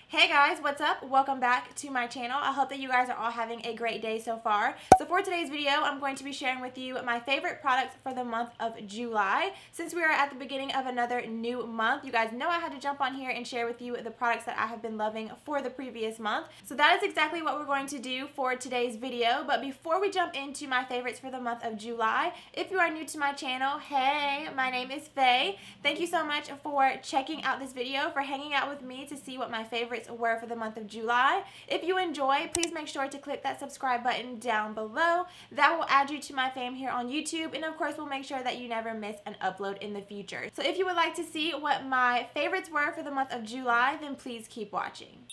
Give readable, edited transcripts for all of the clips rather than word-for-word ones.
Hey guys, what's up? Welcome back to my channel. I hope that you guys are all having a great day so far. So for today's video, I'm going to be sharing with you my favorite products for the month of July. Since we are at the beginning of another new month, you guys know I had to jump on here and share with you the products that I have been loving for the previous month. So that is exactly what we're going to do for today's video. But before we jump into my favorites for the month of July, if you are new to my channel, hey, my name is Faye. Thank you so much for checking out this video, for hanging out with me to see what my favorites were for the month of July. If you enjoy, please make sure to click that subscribe button down below. That will add you to my fam here on YouTube, and of course we'll make sure that you never miss an upload in the future. So if you would like to see what my favorites were for the month of July, then please keep watching.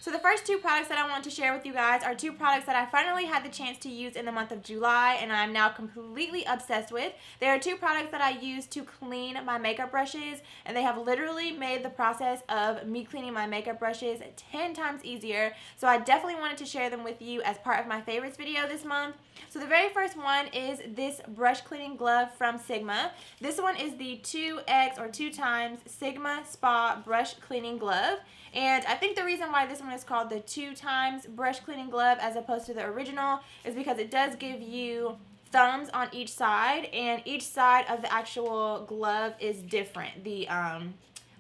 So the first two products that I want to share with you guys are two products that I finally had the chance to use in the month of July and I'm now completely obsessed with. They are two products that I use to clean my makeup brushes, and they have literally made the process of me cleaning my makeup brushes 10 times easier. So I definitely wanted to share them with you as part of my favorites video this month. So the very first one is this brush cleaning glove from Sigma. This one is the 2X or 2 times Sigma Spa brush cleaning glove. And I think the reason why this one is called the 2 times brush cleaning glove as opposed to the original is because it does give you thumbs on each side, and each side of the actual glove is different. The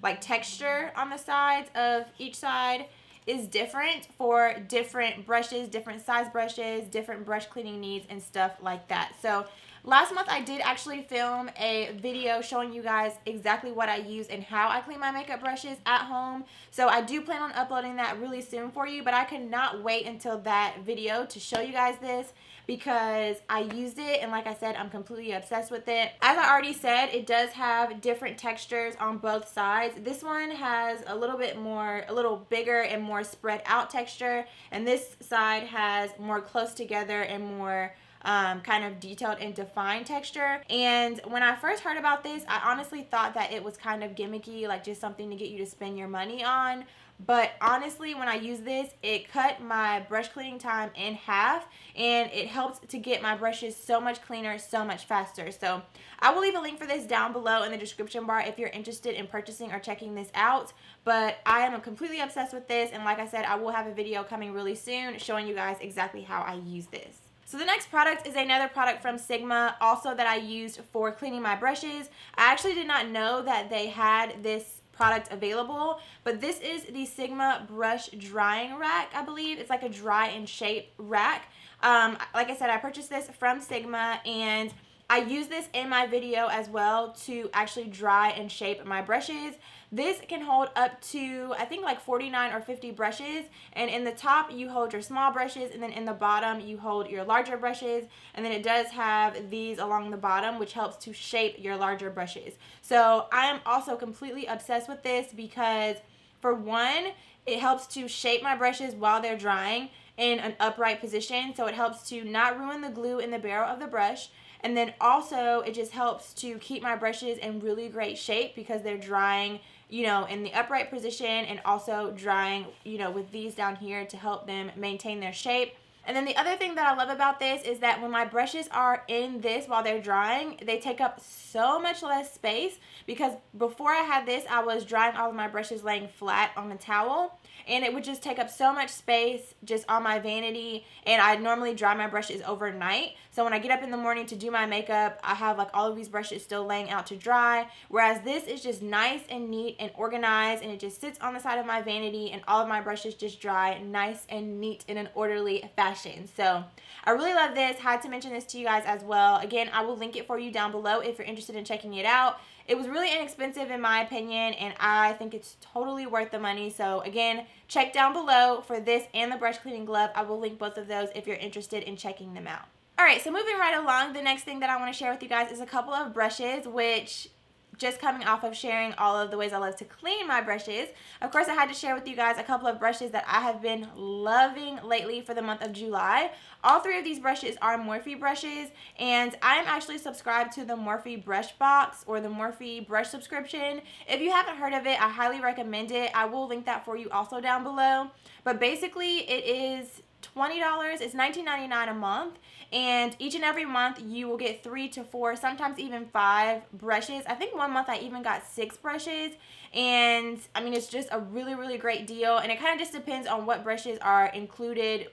like texture on the sides of each side is different for different brushes, different size brushes, different brush cleaning needs and stuff like that. So last month I did actually film a video showing you guys exactly what I use and how I clean my makeup brushes at home. So I do plan on uploading that really soon for you, but I cannot wait until that video to show you guys this because I used it, and like I said, I'm completely obsessed with it. As I already said, it does have different textures on both sides. This one has a little bigger and more spread out texture, and this side has more close together and more kind of detailed and defined texture. And when I first heard about this, I honestly thought that it was kind of gimmicky, like just something to get you to spend your money on. But honestly, when I use this, it cut my brush cleaning time in half, and it helps to get my brushes so much cleaner, so much faster. So I will leave a link for this down below in the description bar if you're interested in purchasing or checking this out. But I am completely obsessed with this, and like I said, I will have a video coming really soon showing you guys exactly how I use this. So the next product is another product from Sigma, also that I used for cleaning my brushes. I actually did not know that they had this product available, but this is the Sigma brush drying rack. I believe it's like a dry and shape rack. Like I said, I purchased this from Sigma, and I use this in my video as well to actually dry and shape my brushes. This can hold up to, I think, like 49 or 50 brushes, and in the top you hold your small brushes, and then in the bottom you hold your larger brushes, and then it does have these along the bottom which helps to shape your larger brushes. So I am also completely obsessed with this because, for one, it helps to shape my brushes while they're drying in an upright position, so it helps to not ruin the glue in the barrel of the brush. And then also it just helps to keep my brushes in really great shape because they're drying, you know, in the upright position, and also drying, you know, with these down here to help them maintain their shape. And then the other thing that I love about this is that when my brushes are in this while they're drying, they take up so much less space, because before I had this, I was drying all of my brushes laying flat on the towel, and it would just take up so much space just on my vanity, and I normally dry my brushes overnight. So when I get up in the morning to do my makeup, I have like all of these brushes still laying out to dry, whereas this is just nice and neat and organized, and it just sits on the side of my vanity, and all of my brushes just dry nice and neat in an orderly fashion. So I really love this. Had to mention this to you guys as well. Again, I will link it for you down below if you're interested in checking it out. It was really inexpensive in my opinion, and I think it's totally worth the money. So again, check down below for this and the brush cleaning glove. I will link both of those if you're interested in checking them out. Alright, so moving right along, the next thing that I want to share with you guys is a couple of brushes, which, just coming off of sharing all of the ways I love to clean my brushes, of course I had to share with you guys a couple of brushes that I have been loving lately for the month of July. All three of these brushes are Morphe brushes, and I am actually subscribed to the Morphe brush box, or the Morphe brush subscription. If you haven't heard of it, I highly recommend it. I will link that for you also down below. But basically it is $20. It's $19.99 a month, and each and every month you will get 3 to 4, sometimes even 5 brushes. I think one month I even got 6 brushes, and I mean, it's just a really, really great deal, and it kind of just depends on what brushes are included,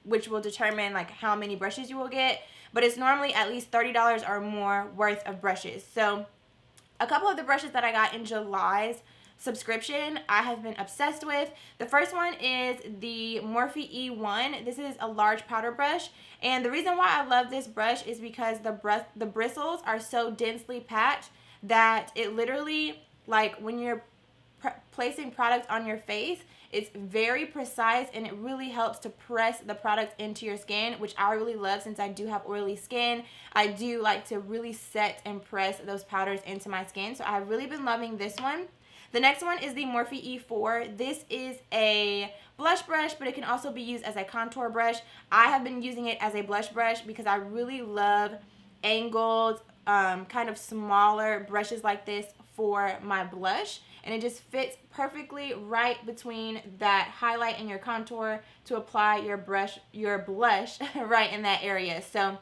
which will determine like how many brushes you will get, but it's normally at least $30 or more worth of brushes. So a couple of the brushes that I got in July's subscription I have been obsessed with. The first one is the Morphe E1. This is a large powder brush, and the reason why I love this brush is because the bristles are so densely packed that it literally, like when you're placing product on your face, it's very precise, and it really helps to press the product into your skin, which I really love since I do have oily skin. I do like to really set and press those powders into my skin, so I've really been loving this one. The next one is the Morphe E4. This is a blush brush, but it can also be used as a contour brush. I have been using it as a blush brush because I really love angled, kind of smaller brushes like this for my blush, and it just fits perfectly right between that highlight and your contour to apply your blush right in that area. So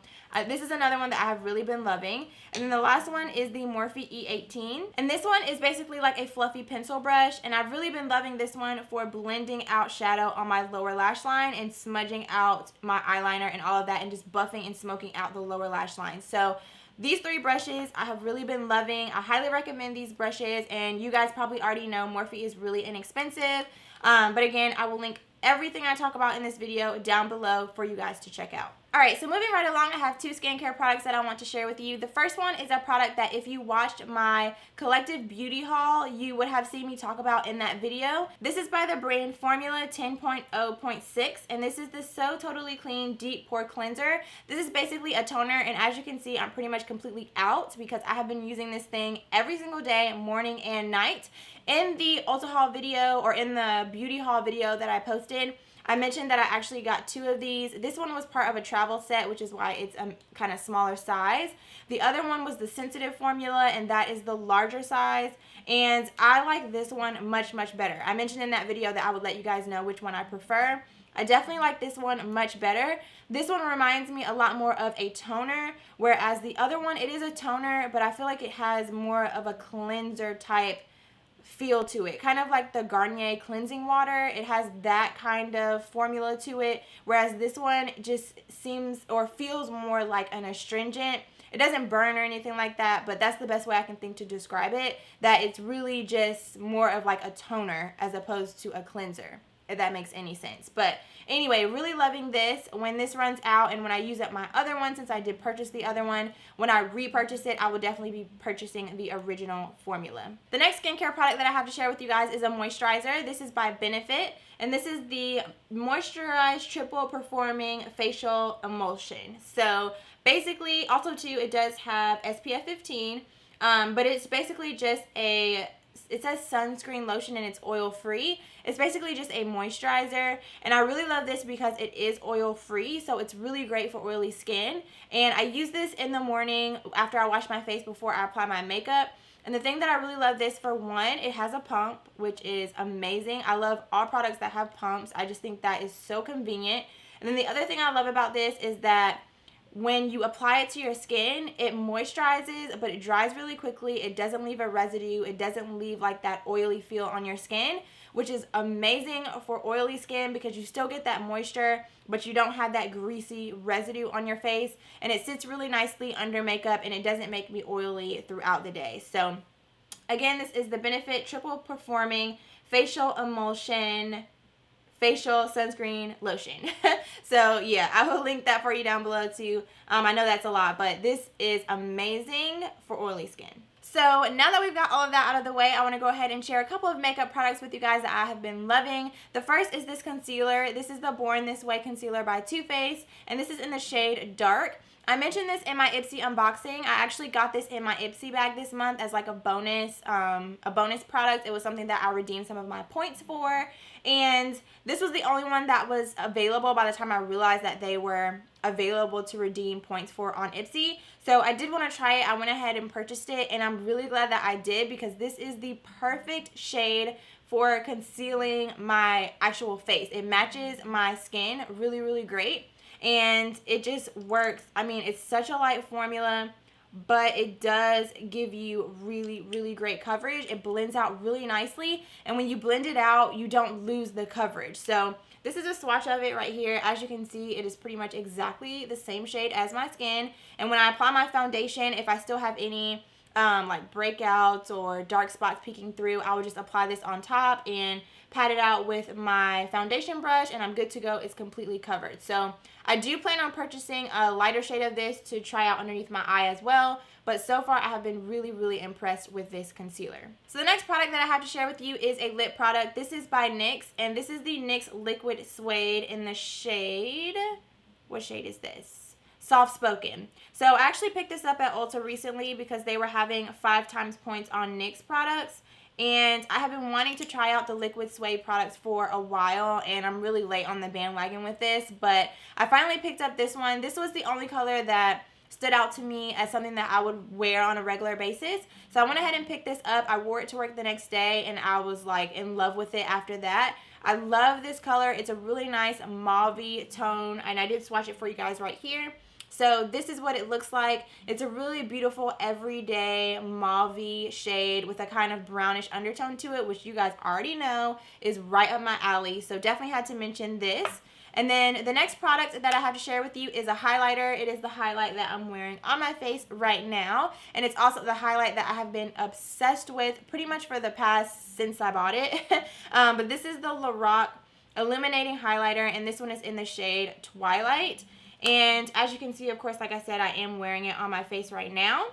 this is another one that I have really been loving. And then the last one is the Morphe E18, and this one is basically like a fluffy pencil brush, and I've really been loving this one for blending out shadow on my lower lash line and smudging out my eyeliner and all of that, and just buffing and smoking out the lower lash line. So these 3 brushes I have really been loving. I highly recommend these brushes, and you guys probably already know Morphe is really inexpensive. But again, I will link everything I talk about in this video down below for you guys to check out. Alright, so moving right along, I have 2 skincare products that I want to share with you. The first one is a product that if you watched my collective beauty haul, you would have seen me talk about in that video. This is by the brand Formula 10.0.6, and this is the So Totally Clean Deep Pore Cleanser. This is basically a toner, and as you can see, I'm pretty much completely out because I have been using this thing every single day, morning and night. In the Ulta haul video, or in the beauty haul video that I posted, I mentioned that I actually got 2 of these. This one was part of a travel set, which is why it's a kind of smaller size. The other one was the sensitive formula, and that is the larger size. And I like this one much, much better. I mentioned in that video that I would let you guys know which one I prefer. I definitely like this one much better. This one reminds me a lot more of a toner, whereas the other one, it is a toner, but I feel like it has more of a cleanser type feel to it, kind of like the Garnier cleansing water. It has that kind of formula to it, whereas this one just seems or feels more like an astringent. It doesn't burn or anything like that, but that's the best way I can think to describe it, that it's really just more of like a toner as opposed to a cleanser, if that makes any sense. But anyway, really loving this. When this runs out and when I use up my other one, since I did purchase the other one, when I repurchase it, I will definitely be purchasing the original formula. The next skincare product that I have to share with you guys is a moisturizer. This is by Benefit, and this is the Moisturized Triple Performing Facial Emulsion. So basically, also too, it does have SPF 15, but it's basically just it says sunscreen lotion, and it's oil free. It's basically just a moisturizer, and I really love this because it is oil free, so it's really great for oily skin. And I use this in the morning after I wash my face before I apply my makeup. And the thing that I really love this for, one, it has a pump, which is amazing. I love all products that have pumps. I just think that is so convenient. And then the other thing I love about this is that when you apply it to your skin, it moisturizes, but it dries really quickly. It doesn't leave a residue. It doesn't leave like that oily feel on your skin, which is amazing for oily skin because you still get that moisture, but you don't have that greasy residue on your face. And it sits really nicely under makeup, and it doesn't make me oily throughout the day. So again, this is the Benefit Triple Performing Facial Emulsion Facial Sunscreen Lotion. So yeah, I will link that for you down below too. I know that's a lot, but this is amazing for oily skin. So now that we've got all of that out of the way, I want to go ahead and share a couple of makeup products with you guys that I have been loving. The first is this concealer. This is the Born This Way concealer by Too Faced, and this is in the shade Dark. I mentioned this in my Ipsy unboxing. I actually got this in my Ipsy bag this month as like a bonus product. It was something that I redeemed some of my points for, and this was the only one that was available by the time I realized that they were available to redeem points for on Ipsy. So I did want to try it. I went ahead and purchased it, and I'm really glad that I did because this is the perfect shade for concealing my actual face. It matches my skin really, really great, and it just works. I mean, it's such a light formula, but it does give you really, really great coverage. It blends out really nicely, and when you blend it out, you don't lose the coverage. So this is a swatch of it right here. As you can see, it is pretty much exactly the same shade as my skin, and when I apply my foundation, if I still have any like breakouts or dark spots peeking through, I will just apply this on top and pat it out with my foundation brush, and I'm good to go. It's completely covered. So I do plan on purchasing a lighter shade of this to try out underneath my eye as well, but so far I have been really, really impressed with this concealer. So the next product that I have to share with you is a lip product. This is by NYX, and this is the NYX Liquid Suede in the shade, what shade is this? Soft Spoken. So I actually picked this up at Ulta recently because they were having 5 times points on NYX products, and I have been wanting to try out the Liquid Suede products for a while, and I'm really late on the bandwagon with this, but I finally picked up this one. This was the only color that stood out to me as something that I would wear on a regular basis. So I went ahead and picked this up. I wore it to work the next day, and I was like in love with it after that. I love this color. It's a really nice mauve-y tone, and I did swatch it for you guys right here. So this is what it looks like. It's a really beautiful everyday mauve shade with a kind of brownish undertone to it, which you guys already know is right up my alley. So definitely had to mention this. And then the next product that I have to share with you is a highlighter. It is the highlight that I'm wearing on my face right now. And it's also the highlight that I have been obsessed with pretty much for the past since I bought it. But this is the Lorac Illuminating Highlighter, and this one is in the shade Twilight. And as you can see, of course, like I said, I am wearing it on my face right now.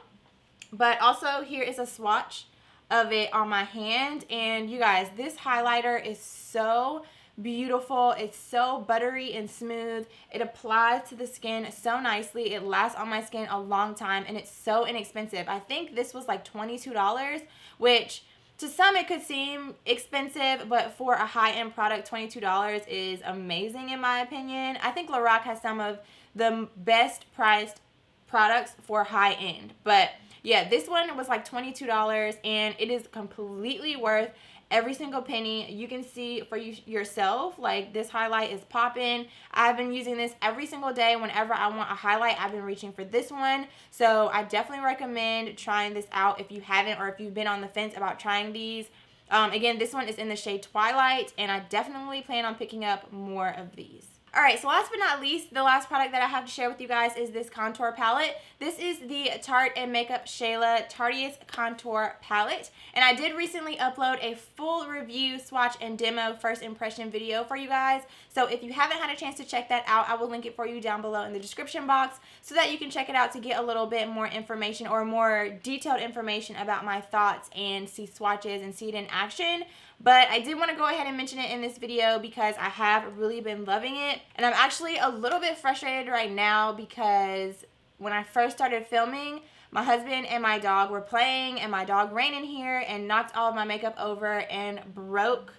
But also here is a swatch of it on my hand. And you guys, this highlighter is so beautiful. It's so buttery and smooth. It applies to the skin so nicely. It lasts on my skin a long time, and it's so inexpensive. I think this was like $22, which to some it could seem expensive, but for a high-end product, $22 is amazing in my opinion. I think Lorac has some of the best priced products for high-end. But yeah, this one was like $22, and it is completely worth every single penny. You can see for yourself, like this highlight is popping. I've been using this every single day. Whenever I want a highlight, I've been reaching for this one. So I definitely recommend trying this out if you haven't, or if you've been on the fence about trying these. Again, this one is in the shade Twilight, and I definitely plan on picking up more of these. Alright, so last but not least, the last product that I have to share with you guys is this contour palette. This is the Tarte and Makeup Shayla Tarteist Contour Palette. And I did recently upload a full review, swatch, and demo first impression video for you guys. So if you haven't had a chance to check that out, I will link it for you down below in the description box so that you can check it out to get a little bit more information, or more detailed information about my thoughts and see swatches and see it in action. But I did want to go ahead and mention it in this video because I have really been loving it. And I'm actually a little bit frustrated right now because when I first started filming, my husband and my dog were playing, and my dog ran in here and knocked all of my makeup over and broke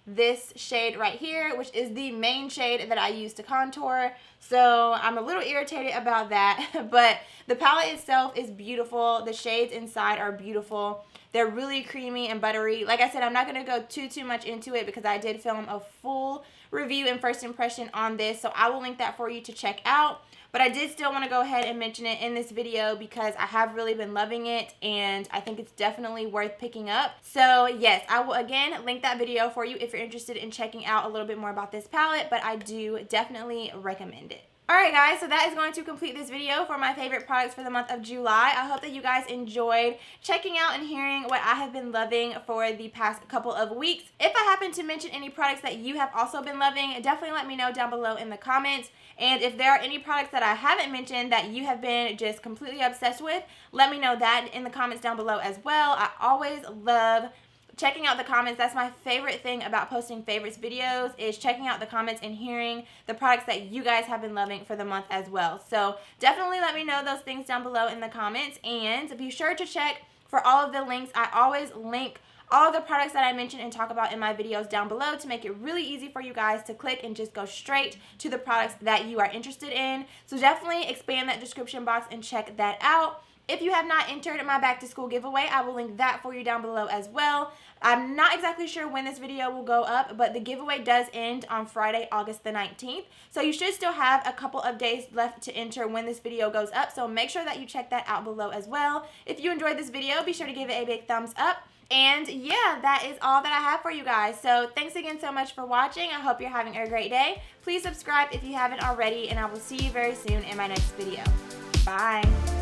this shade right here, which is the main shade that I use to contour. So I'm a little irritated about that, but the palette itself is beautiful. The shades inside are beautiful. They're really creamy and buttery. Like I said, I'm not going to go too much into it because I did film a full review and first impression on this, so I will link that for you to check out. But I did still want to go ahead and mention it in this video because I have really been loving it, and I think it's definitely worth picking up. So yes, I will again link that video for you if you're interested in checking out a little bit more about this palette, but I do definitely recommend it. Alright guys, so that is going to complete this video for my favorite products for the month of July. I hope that you guys enjoyed checking out and hearing what I have been loving for the past couple of weeks. If I happen to mention any products that you have also been loving, definitely let me know down below in the comments. And if there are any products that I haven't mentioned that you have been just completely obsessed with, let me know that in the comments down below as well. I always love checking out the comments. That's my favorite thing about posting favorites videos, is checking out the comments and hearing the products that you guys have been loving for the month as well. So definitely let me know those things down below in the comments, and be sure to check for all of the links. I always link all of the products that I mention and talk about in my videos down below to make it really easy for you guys to click and just go straight to the products that you are interested in. So definitely expand that description box and check that out. If you have not entered my back to school giveaway, I will link that for you down below as well. I'm not exactly sure when this video will go up, but the giveaway does end on Friday, August the 19th. So you should still have a couple of days left to enter when this video goes up. So make sure that you check that out below as well. If you enjoyed this video, be sure to give it a big thumbs up. And yeah, that is all that I have for you guys. So thanks again so much for watching. I hope you're having a great day. Please subscribe if you haven't already, and I will see you very soon in my next video. Bye.